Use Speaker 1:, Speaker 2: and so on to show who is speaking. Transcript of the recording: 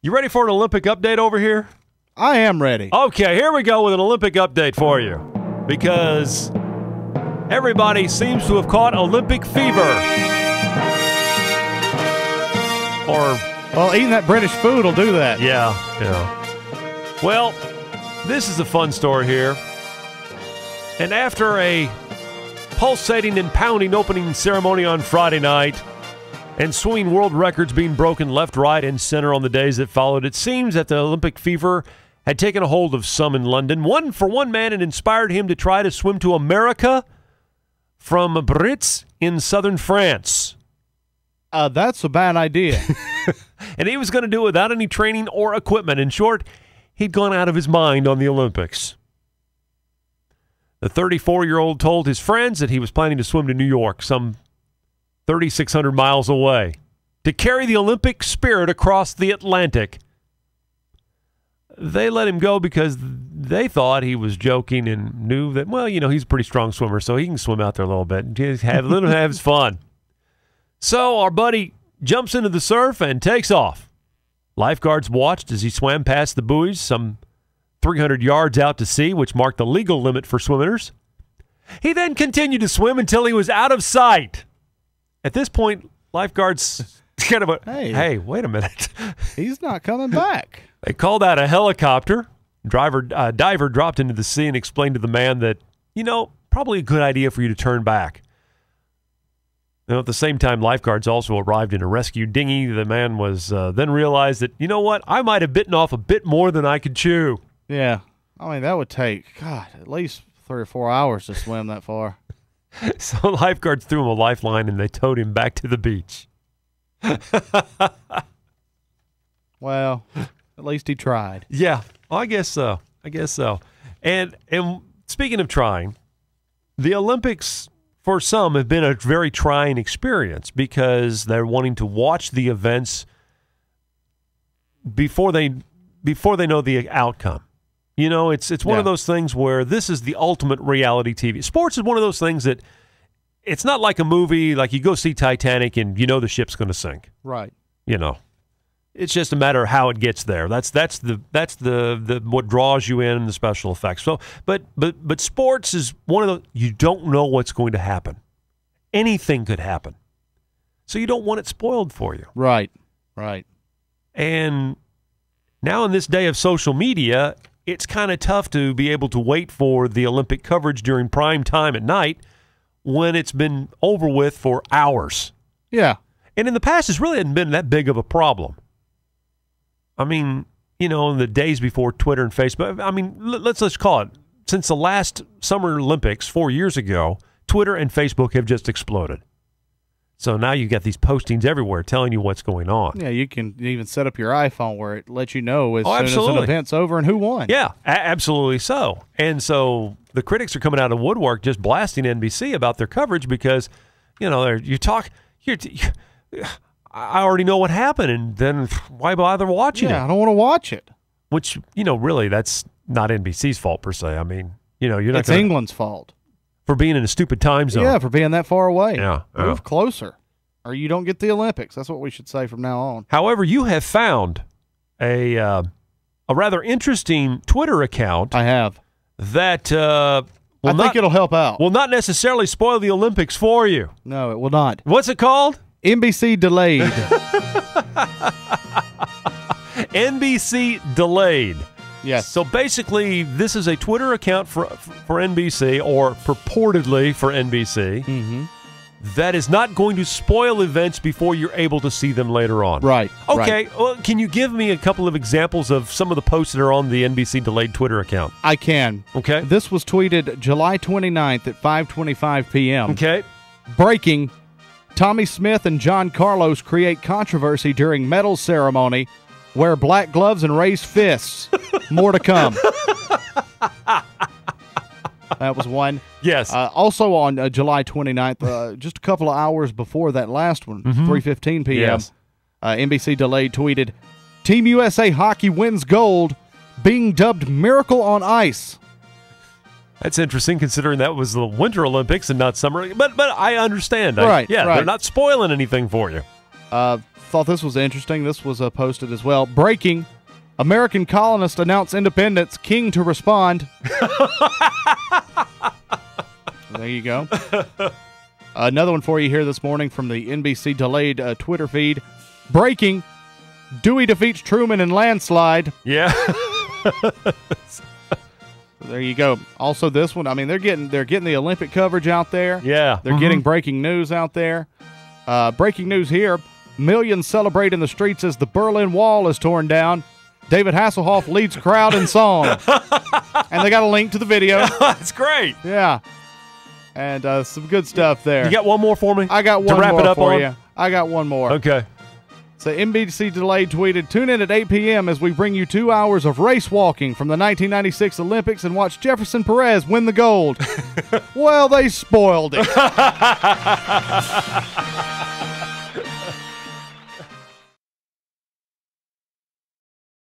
Speaker 1: You ready for an Olympic update over here?
Speaker 2: I am ready.
Speaker 1: Okay, here we go with an Olympic update for you. Because everybody seems to have caught Olympic fever.
Speaker 2: Well, eating that British food will do that.
Speaker 1: Yeah. Well, this is a fun story here. And after a pulsating and pounding opening ceremony on Friday night, and swimming world records being broken left, right, and center on the days that followed, it seems that the Olympic fever had taken a hold of some in London. One man, it inspired him to try to swim to America from Brits in southern France.
Speaker 2: That's a bad idea.
Speaker 1: And he was going to do it without any training or equipment. In short, he'd gone out of his mind on the Olympics. The 34-year-old told his friends that he was planning to swim to New York, some 3,600 miles away, to carry the Olympic spirit across the Atlantic. They let him go because they thought he was joking and knew that, well, he's a pretty strong swimmer, so he can swim out there a little bit and just have his fun. So our buddy jumps into the surf and takes off. Lifeguards watched as he swam past the buoys, some 300 yards out to sea, which marked the legal limit for swimmers. He then continued to swim until he was out of sight. At this point, lifeguards kind of hey, wait a minute.
Speaker 2: He's not coming back.
Speaker 1: They called out a helicopter. Diver dropped into the sea and explained to the man that, probably a good idea for you to turn back. At the same time, lifeguards also arrived in a rescue dinghy. The man was then realized that, I might have bitten off a bit more than I could chew.
Speaker 2: Yeah. I mean, that would take, at least 3 or 4 hours to swim that far.
Speaker 1: So lifeguards threw him a lifeline and they towed him back to the beach.
Speaker 2: Well, at least he tried.
Speaker 1: Yeah, well, I guess so. And speaking of trying, the Olympics for some have been a very trying experience because they're wanting to watch the events before they know the outcome. It's one of those things where this is the ultimate reality TV. Sports is one of those things that it's not like a movie, like you go see Titanic and the ship's going to sink.
Speaker 2: Right.
Speaker 1: It's just a matter of how it gets there. That's the what draws you in the special effects. So, but sports is one of those, you don't know what's going to happen. Anything could happen. So you don't want it spoiled for you.
Speaker 2: Right.
Speaker 1: And now in this day of social media, it's kind of tough to be able to wait for the Olympic coverage during prime time at night when it's been over with for hours.
Speaker 2: Yeah.
Speaker 1: And in the past, it's really hadn't been that big of a problem. I mean, in the days before Twitter and Facebook, I mean, let's call it, since the last Summer Olympics 4 years ago, Twitter and Facebook have just exploded. So now you got these postings everywhere telling you what's going on.
Speaker 2: Yeah, you can even set up your iPhone where it lets you know as soon
Speaker 1: absolutely.
Speaker 2: as an event's over and who won.
Speaker 1: Yeah, absolutely so. And so the critics are coming out of woodwork just blasting NBC about their coverage because, I already know what happened, and then why bother watching it?
Speaker 2: Yeah, I don't want to watch it.
Speaker 1: Which, really, that's not NBC's fault per se. I mean, you're not.
Speaker 2: It's England's fault.
Speaker 1: For being in a stupid time zone.
Speaker 2: Yeah, for being that far away.
Speaker 1: Yeah.
Speaker 2: Move closer, or you don't get the Olympics. That's what we should say from now on.
Speaker 1: However, you have found a rather interesting Twitter account.
Speaker 2: I have.
Speaker 1: That
Speaker 2: I think it'll help out.
Speaker 1: Will not necessarily spoil the Olympics for you.
Speaker 2: No, it will not.
Speaker 1: What's it called?
Speaker 2: NBC Delayed.
Speaker 1: NBC Delayed.
Speaker 2: Yes.
Speaker 1: So basically, this is a Twitter account for NBC, or purportedly for NBC, that is not going to spoil events before you're able to see them later on.
Speaker 2: Right.
Speaker 1: Okay.
Speaker 2: Right.
Speaker 1: Well, can you give me a couple of examples of some of the posts that are on the NBC Delayed Twitter account?
Speaker 2: I can.
Speaker 1: Okay.
Speaker 2: This was tweeted July 29th at 5:25 p.m.
Speaker 1: Okay.
Speaker 2: Breaking. Tommy Smith and John Carlos create controversy during medal ceremony. Wear black gloves and raise fists. More to come. That was one.
Speaker 1: Yes.
Speaker 2: Also on July 29th, just a couple of hours before that last one, 3:15 p.m.,
Speaker 1: Yes.
Speaker 2: NBC Delayed tweeted, Team USA Hockey wins gold, being dubbed Miracle on Ice.
Speaker 1: That's interesting, considering that was the Winter Olympics and not Summer. But I understand.
Speaker 2: Right,
Speaker 1: Yeah,
Speaker 2: right.
Speaker 1: they're not spoiling anything for you.
Speaker 2: Thought this was interesting. This was posted as well. Breaking. American colonists announce independence. King to respond. There you go. Another one for you here this morning from the NBC delayed Twitter feed. Breaking. Dewey defeats Truman in landslide.
Speaker 1: Yeah.
Speaker 2: There you go. Also, this one. I mean, they're getting the Olympic coverage out there.
Speaker 1: Yeah.
Speaker 2: They're getting breaking news out there. Breaking news here. Millions celebrate in the streets as the Berlin Wall is torn down. David Hasselhoff leads crowd in song. And they got a link to the video.
Speaker 1: That's great.
Speaker 2: Yeah. And some good stuff there.
Speaker 1: You got one more for me?
Speaker 2: I got one
Speaker 1: to wrap
Speaker 2: more
Speaker 1: it up
Speaker 2: for
Speaker 1: on?
Speaker 2: you. I got one more.
Speaker 1: Okay.
Speaker 2: So NBC Delayed tweeted, tune in at 8 p.m. as we bring you 2 hours of race walking from the 1996 Olympics and watch Jefferson Perez win the gold. Well, they spoiled it.